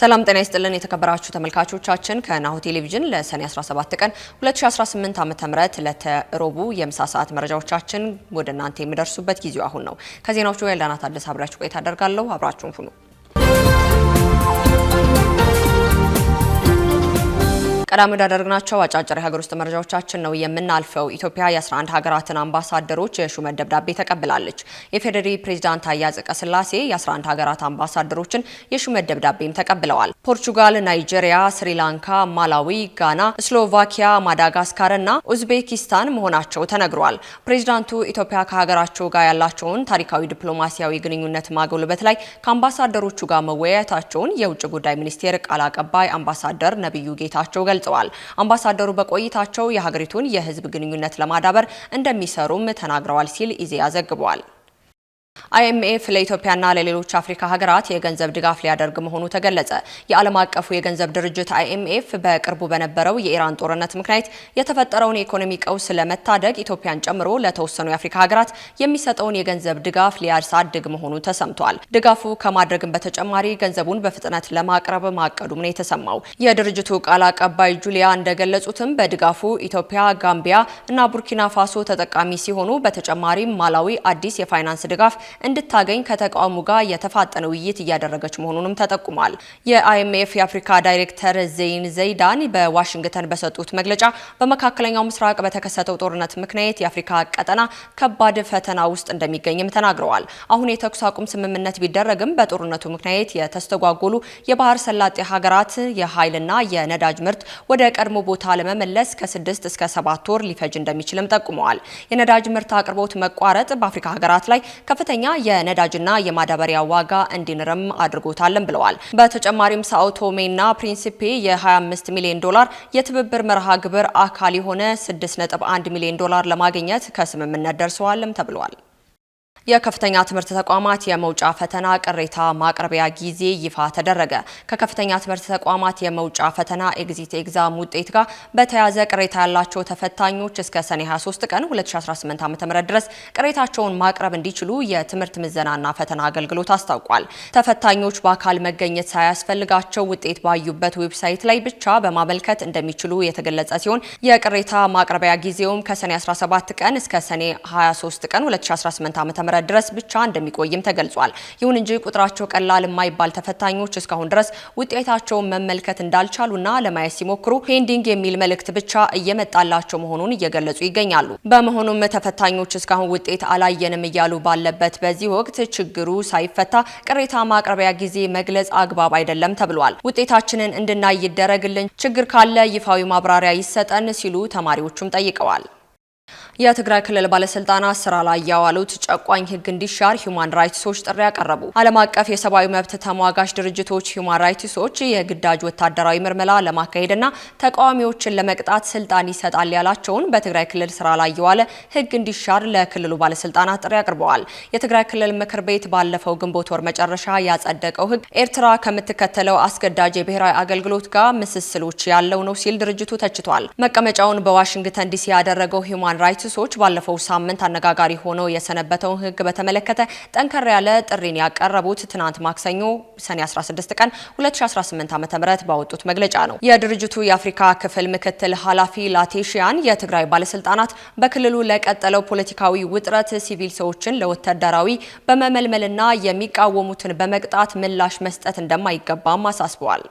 ሰላም ጤና ይስጥልን የተከበራችሁ ተመልካቾቻችን ከናሁ ቴሌቪዥን ለሰኔ 17 ቀን 2018 ዓ.ም ለተሮቡ የምሳ ሰዓት መረጃዎቻችን ወደ እናንተ የሚደርሱበት ጊዜው አሁን ነው። ከዜናዎቹ ጋር ዳና ታደሰ አብራችሁ ቆይታ አደርጋለሁ። አብራችሁን ሁኑ። ቀዳሚ ወዳደረግናቸው አጫጭር የሀገር ውስጥ መረጃዎቻችን ነው የምናልፈው። ኢትዮጵያ የ11 ሀገራትን አምባሳደሮች የሹመት ደብዳቤ ተቀብላለች። የፌዴሪ ፕሬዝዳንት ታዬ አጽቀሥላሴ የ11 ሀገራት አምባሳደሮችን የሹመት ደብዳቤም ተቀብለዋል። ፖርቹጋል፣ ናይጄሪያ፣ ስሪላንካ፣ ማላዊ፣ ጋና፣ ስሎቫኪያ፣ ማዳጋስካር እና ኡዝቤኪስታን መሆናቸው ተነግሯል። ፕሬዝዳንቱ ኢትዮጵያ ከሀገራቸው ጋር ያላቸውን ታሪካዊ ዲፕሎማሲያዊ ግንኙነት ማጎልበት ላይ ከአምባሳደሮቹ ጋር መወያየታቸውን የውጭ ጉዳይ ሚኒስቴር ቃል አቀባይ አምባሳደር ነብዩ ጌታቸው ገልጸዋል። አምባሳደሩ በቆይታቸው የሀገሪቱን የህዝብ ግንኙነት ለማዳበር እንደሚሰሩም ተናግረዋል ሲል ኢዜአ ዘግቧል። IMF ለኢትዮጵያና ለሌሎች አፍሪካ ሀገራት የገንዘብ ድጋፍ ሊያደርግ መሆኑ ተገለጸ። የዓለም አቀፉ የገንዘብ ድርጅት IMF በቅርቡ በነበረው የኢራን ጦርነት ምክንያት የተፈጠረውን የኢኮኖሚ ቀውስ ለመታደግ ኢትዮጵያን ጨምሮ ለተወሰኑ የአፍሪካ ሀገራት የሚሰጠውን የገንዘብ ድጋፍ ሊያሳድግ መሆኑ ተሰምቷል። ድጋፉ ከማድረግም በተጨማሪ ገንዘቡን በፍጥነት ለማቅረብ ማቀዱም ነው የተሰማው። የድርጅቱ ቃል አቀባይ ጁሊያ እንደገለጹትም በድጋፉ ኢትዮጵያ፣ ጋምቢያ እና ቡርኪና ፋሶ ተጠቃሚ ሲሆኑ በተጨማሪም ማላዊ አዲስ የፋይናንስ ድጋፍ እንድታገኝ ከተቋሙ ጋር የተፋጠነ ውይይት እያደረገች መሆኑንም ተጠቁሟል። የIMF የአፍሪካ ዳይሬክተር ዘይን ዘይዳን በዋሽንግተን በሰጡት መግለጫ በመካከለኛው ምስራቅ በተከሰተው ጦርነት ምክንያት የአፍሪካ ቀጠና ከባድ ፈተና ውስጥ እንደሚገኝም ተናግረዋል። አሁን የተኩስ አቁም ስምምነት ቢደረግም በጦርነቱ ምክንያት የተስተጓጎሉ የባህር ሰላጤ ሀገራት የኃይልና የነዳጅ ምርት ወደ ቀድሞ ቦታ ለመመለስ ከ6 እስከ 7 ወር ሊፈጅ እንደሚችልም ጠቁመዋል። የነዳጅ ምርት አቅርቦት መቋረጥ በአፍሪካ ሀገራት ላይ ከፍተኛ የነዳጅና የማዳበሪያ ዋጋ እንዲንርም አድርጎታልም ብለዋል። በተጨማሪም ሳኦ ቶሜና ፕሪንሲፔ የ$25 ሚሊዮን የትብብር መርሃ ግብር አካል የሆነ $6.1 ሚሊዮን ለማግኘት ከስምምነት ደርሰዋልም ተብሏል። የከፍተኛ ትምህርት ተቋማት የመውጫ ፈተና ቅሬታ ማቅረቢያ ጊዜ ይፋ ተደረገ። ከከፍተኛ ትምህርት ተቋማት የመውጫ ፈተና ኤግዚት ኤግዛም ውጤት ጋር በተያያዘ ቅሬታ ያላቸው ተፈታኞች እስከ ሰኔ 23 ቀን 2018 ዓ.ም ድረስ ቅሬታቸውን ማቅረብ እንዲችሉ የትምህርት ምዘናና ፈተና አገልግሎት አስታውቋል። ተፈታኞች በአካል መገኘት ሳያስፈልጋቸው ውጤት ባዩበት ዌብሳይት ላይ ብቻ በማመልከት እንደሚችሉ የተገለጸ ሲሆን የቅሬታ ማቅረቢያ ጊዜውም ከሰኔ 17 ቀን እስከ ሰኔ 23 ቀን 2018 ዓ.ም ድረስ ብቻ እንደሚቆይም ተገልጿል። ይሁን እንጂ ቁጥራቸው ቀላል የማይባል ተፈታኞች እስካሁን ድረስ ውጤታቸውን መመልከት እንዳልቻሉና ለማየት ሲሞክሩ ፔንዲንግ የሚል መልእክት ብቻ እየመጣላቸው መሆኑን እየገለጹ ይገኛሉ። በመሆኑም ተፈታኞች እስካሁን ውጤት አላየንም እያሉ ባለበት በዚህ ወቅት ችግሩ ሳይፈታ ቅሬታ ማቅረቢያ ጊዜ መግለጽ አግባብ አይደለም ተብሏል። ውጤታችንን እንድናይ ይደረግልን፣ ችግር ካለ ይፋዊ ማብራሪያ ይሰጠን ሲሉ ተማሪዎቹም ጠይቀዋል። የትግራይ ክልል ባለስልጣናት ስራ ላይ ያዋሉት ጨቋኝ ህግ እንዲሻር ሂዩማን ራይትስ ዎች ጥሪ ያቀረቡ። ዓለም አቀፍ የሰብአዊ መብት ተሟጋች ድርጅቶች ሂዩማን ራይትስ ዎች የግዳጅ ወታደራዊ ምርመራ ለማካሄድና ተቃዋሚዎችን ለመቅጣት ስልጣን ይሰጣል ያላቸውን በትግራይ ክልል ስራ ላይ የዋለ ህግ እንዲሻር ለክልሉ ባለስልጣናት ጥሪ አቅርበዋል። የትግራይ ክልል ምክር ቤት ባለፈው ግንቦት ወር መጨረሻ ያጸደቀው ህግ ኤርትራ ከምትከተለው አስገዳጅ የብሔራዊ አገልግሎት ጋር ምስስሎች ያለው ነው ሲል ድርጅቱ ተችቷል። መቀመጫውን በዋሽንግተን ዲሲ ያደረገው ሂዩማን ራይትስ ዎች ባለፈው ሳምንት አነጋጋሪ ሆነው የሰነበተውን ህግ በተመለከተ ጠንከር ያለ ጥሪን ያቀረቡት ትናንት ማክሰኞ ሰኔ 16 ቀን 2018 ዓ.ም ባወጡት መግለጫ ነው። የድርጅቱ የአፍሪካ ክፍል ምክትል ኃላፊ ላቴሺያን የትግራይ ባለስልጣናት በክልሉ ለቀጠለው ፖለቲካዊ ውጥረት ሲቪል ሰዎችን ለወታደራዊ በመመልመልና የሚቃወሙትን በመቅጣት ምላሽ መስጠት እንደማይገባም አሳስበዋል።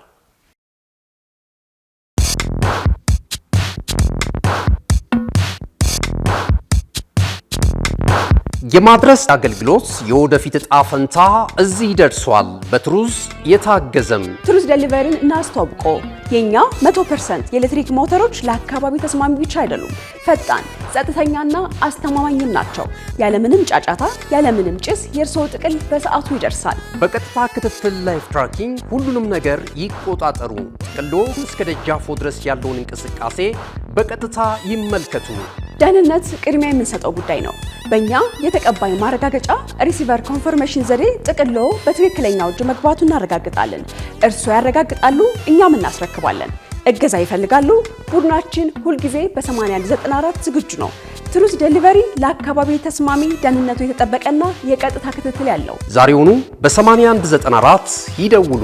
የማድረስ አገልግሎት የወደፊት ዕጣ ፈንታ እዚህ ደርሷል። በትሩዝ የታገዘም ትሩዝ ዴሊቨሪን እናስተዋውቆ። የኛ 100% የኤሌክትሪክ ሞተሮች ለአካባቢ ተስማሚ ብቻ አይደሉም፣ ፈጣን፣ ጸጥተኛና አስተማማኝም ናቸው። ያለምንም ጫጫታ፣ ያለምንም ጭስ የእርስዎ ጥቅል በሰዓቱ ይደርሳል። በቀጥታ ክትትል ላይፍ ትራኪንግ ሁሉንም ነገር ይቆጣጠሩ። ጥቅሎ እስከ ደጃፎ ድረስ ያለውን እንቅስቃሴ በቀጥታ ይመልከቱ። ደህንነት ቅድሚያ የምንሰጠው ጉዳይ ነው። በእኛ የተቀባይ ማረጋገጫ ሪሲቨር ኮንፈርሜሽን ዘዴ ጥቅሎ በትክክለኛው እጅ መግባቱ እናረጋግጣለን። እርስዎ ያረጋግጣሉ፣ እኛም እናስረክባለን። እገዛ ይፈልጋሉ? ቡድናችን ሁልጊዜ በ8194 ዝግጁ ነው። ትሩዝ ዴሊቨሪ ለአካባቢ ተስማሚ ደህንነቱ የተጠበቀና የቀጥታ ክትትል ያለው። ዛሬውኑ በ8194 ይደውሉ።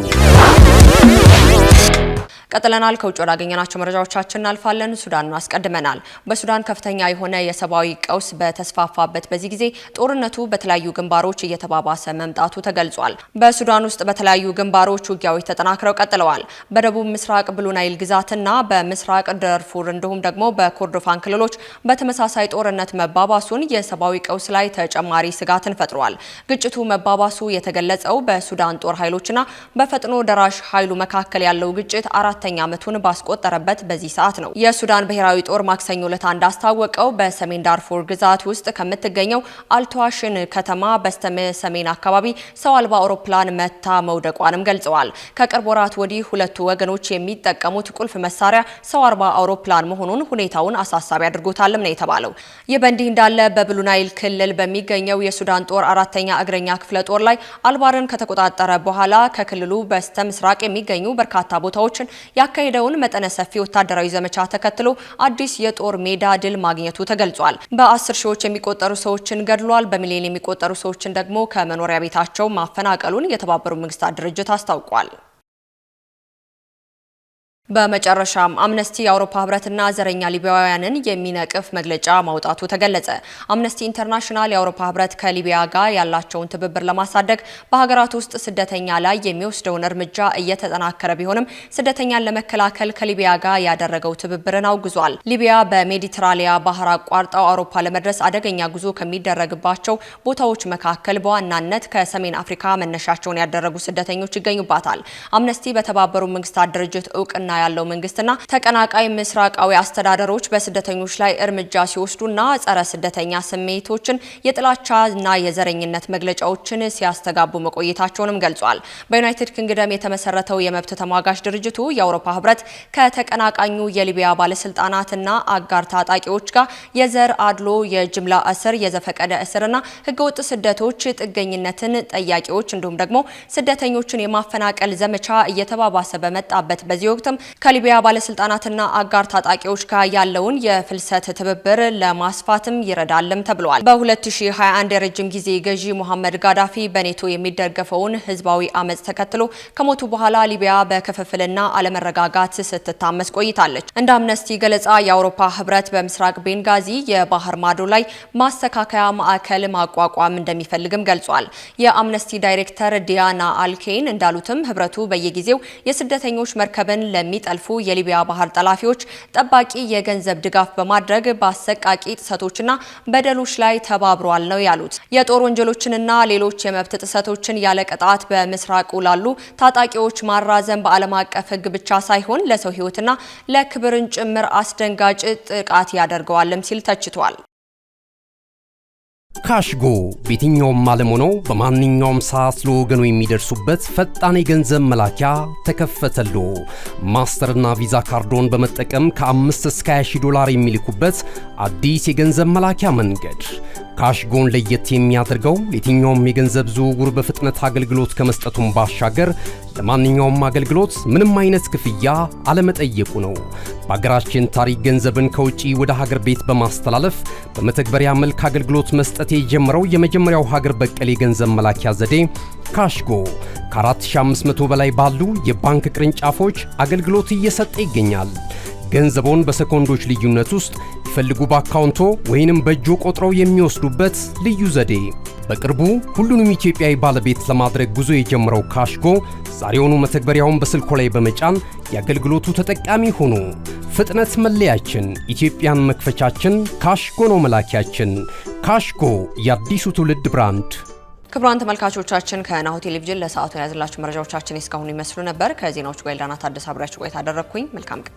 ቀጥለናል። ከውጭ ወዳገኘናቸው መረጃዎቻችን እናልፋለን። ሱዳንን አስቀድመናል። በሱዳን ከፍተኛ የሆነ የሰብአዊ ቀውስ በተስፋፋበት በዚህ ጊዜ ጦርነቱ በተለያዩ ግንባሮች እየተባባሰ መምጣቱ ተገልጿል። በሱዳን ውስጥ በተለያዩ ግንባሮች ውጊያዎች ተጠናክረው ቀጥለዋል። በደቡብ ምስራቅ ብሉ ናይል ግዛትና በምስራቅ ደርፉር እንዲሁም ደግሞ በኮርዶፋን ክልሎች በተመሳሳይ ጦርነት መባባሱን የሰብአዊ ቀውስ ላይ ተጨማሪ ስጋትን ፈጥሯል። ግጭቱ መባባሱ የተገለጸው በሱዳን ጦር ኃይሎችና በፈጥኖ ደራሽ ኃይሉ መካከል ያለው ግጭት አራተኛ ዓመቱን ባስቆጠረበት በዚህ ሰዓት ነው። የሱዳን ብሔራዊ ጦር ማክሰኞ ዕለት እንዳስታወቀው በሰሜን ዳርፉር ግዛት ውስጥ ከምትገኘው አልተዋሽን ከተማ በስተሰሜን አካባቢ ሰው አልባ አውሮፕላን መታ መውደቋንም ገልጸዋል። ከቅርብ ወራት ወዲህ ሁለቱ ወገኖች የሚጠቀሙት ቁልፍ መሳሪያ ሰው አልባ አውሮፕላን መሆኑን ሁኔታውን አሳሳቢ አድርጎታልም ነው የተባለው። ይህ በእንዲህ እንዳለ በብሉ ናይል ክልል በሚገኘው የሱዳን ጦር አራተኛ እግረኛ ክፍለ ጦር ላይ አልባርን ከተቆጣጠረ በኋላ ከክልሉ በስተ ምስራቅ የሚገኙ በርካታ ቦታዎችን ያካሄደውን መጠነ ሰፊ ወታደራዊ ዘመቻ ተከትሎ አዲስ የጦር ሜዳ ድል ማግኘቱ ተገልጿል። በ10 ሺዎች የሚቆጠሩ ሰዎችን ገድሏል። በሚሊዮን የሚቆጠሩ ሰዎችን ደግሞ ከመኖሪያ ቤታቸው ማፈናቀሉን የተባበሩት መንግስታት ድርጅት አስታውቋል። በመጨረሻም አምነስቲ የአውሮፓ ህብረትና ዘረኛ ሊቢያውያንን የሚነቅፍ መግለጫ ማውጣቱ ተገለጸ። አምነስቲ ኢንተርናሽናል የአውሮፓ ህብረት ከሊቢያ ጋር ያላቸውን ትብብር ለማሳደግ በሀገራት ውስጥ ስደተኛ ላይ የሚወስደውን እርምጃ እየተጠናከረ ቢሆንም ስደተኛን ለመከላከል ከሊቢያ ጋር ያደረገው ትብብርን አውግዟል። ሊቢያ በሜዲትራሊያ ባህር አቋርጠው አውሮፓ ለመድረስ አደገኛ ጉዞ ከሚደረግባቸው ቦታዎች መካከል በዋናነት ከሰሜን አፍሪካ መነሻቸውን ያደረጉ ስደተኞች ይገኙባታል። አምነስቲ በተባበሩት መንግስታት ድርጅት እውቅና ያለው መንግስትና ተቀናቃይ ምስራቃዊ አስተዳደሮች በስደተኞች ላይ እርምጃ ሲወስዱና ጸረ ስደተኛ ስሜቶችን የጥላቻና የዘረኝነት መግለጫዎችን ሲያስተጋቡ መቆየታቸውንም ገልጿል። በዩናይትድ ኪንግደም የተመሰረተው የመብት ተሟጋች ድርጅቱ የአውሮፓ ህብረት ከተቀናቃኙ የሊቢያ ባለስልጣናትና አጋር ታጣቂዎች ጋር የዘር አድሎ፣ የጅምላ እስር፣ የዘፈቀደ እስርና ህገወጥ ስደቶች፣ ጥገኝነትን ጠያቂዎች እንዲሁም ደግሞ ስደተኞችን የማፈናቀል ዘመቻ እየተባባሰ በመጣበት በዚህ ወቅትም ከሊቢያ ባለስልጣናትና አጋር ታጣቂዎች ጋር ያለውን የፍልሰት ትብብር ለማስፋትም ይረዳልም ተብሏል። በ2021 የረጅም ጊዜ ገዢ ሙሐመድ ጋዳፊ በኔቶ የሚደገፈውን ህዝባዊ አመጽ ተከትሎ ከሞቱ በኋላ ሊቢያ በክፍፍልና አለመረጋጋት ስትታመስ ቆይታለች። እንደ አምነስቲ ገለጻ የአውሮፓ ህብረት በምስራቅ ቤንጋዚ የባህር ማዶ ላይ ማስተካከያ ማዕከል ማቋቋም እንደሚፈልግም ገልጿል። የአምነስቲ ዳይሬክተር ዲያና አልኬን እንዳሉትም ህብረቱ በየጊዜው የስደተኞች መርከብን ለሚጠልፉ የሊቢያ ባህር ጠላፊዎች ጠባቂ የገንዘብ ድጋፍ በማድረግ በአሰቃቂ ጥሰቶችና በደሎች ላይ ተባብሯል ነው ያሉት። የጦር ወንጀሎችንና ሌሎች የመብት ጥሰቶችን ያለ ቅጣት በምስራቁ ላሉ ታጣቂዎች ማራዘም በዓለም አቀፍ ህግ ብቻ ሳይሆን ለሰው ህይወትና ለክብርን ጭምር አስደንጋጭ ጥቃት ያደርገዋልም ሲል ተችቷል። ካሽጎ በየትኛውም ዓለም ሆነው በማንኛውም ሰዓት ለወገኑ የሚደርሱበት ፈጣን የገንዘብ መላኪያ ተከፈተሎ። ማስተርና ቪዛ ካርዶን በመጠቀም ከ5 እስከ 20 ዶላር የሚልኩበት አዲስ የገንዘብ መላኪያ መንገድ። ካሽጎን ለየት የሚያደርገው የትኛውም የገንዘብ ዝውውር በፍጥነት አገልግሎት ከመስጠቱም ባሻገር ለማንኛውም አገልግሎት ምንም አይነት ክፍያ አለመጠየቁ ነው። በሀገራችን ታሪክ ገንዘብን ከውጪ ወደ ሀገር ቤት በማስተላለፍ በመተግበሪያ መልክ አገልግሎት መስጠት የጀመረው የመጀመሪያው ሀገር በቀል የገንዘብ መላኪያ ዘዴ ካሽጎ ከ4500 በላይ ባሉ የባንክ ቅርንጫፎች አገልግሎት እየሰጠ ይገኛል። ገንዘቦን በሰኮንዶች ልዩነት ውስጥ ይፈልጉ በአካውንቶ ወይንም በእጆ ቆጥረው የሚወስዱበት ልዩ ዘዴ። በቅርቡ ሁሉንም ኢትዮጵያዊ ባለቤት ለማድረግ ጉዞ የጀመረው ካሽጎ ዛሬውኑ መተግበሪያውን በስልኮ ላይ በመጫን የአገልግሎቱ ተጠቃሚ ሆኑ። ፍጥነት መለያችን፣ ኢትዮጵያን መክፈቻችን፣ ካሽጎ ነው መላኪያችን። ካሽጎ የአዲሱ ትውልድ ብራንድ። ክቡራን ተመልካቾቻችን ከናሁ ቴሌቪዥን ለሰዓቱ የያዝላችሁ መረጃዎቻችን እስካሁን ይመስሉ ነበር። ከዜናዎቹ ጋር ዳና ታደሰ አብራችሁ ቆይታ አደረግኩኝ። መልካም ቀን።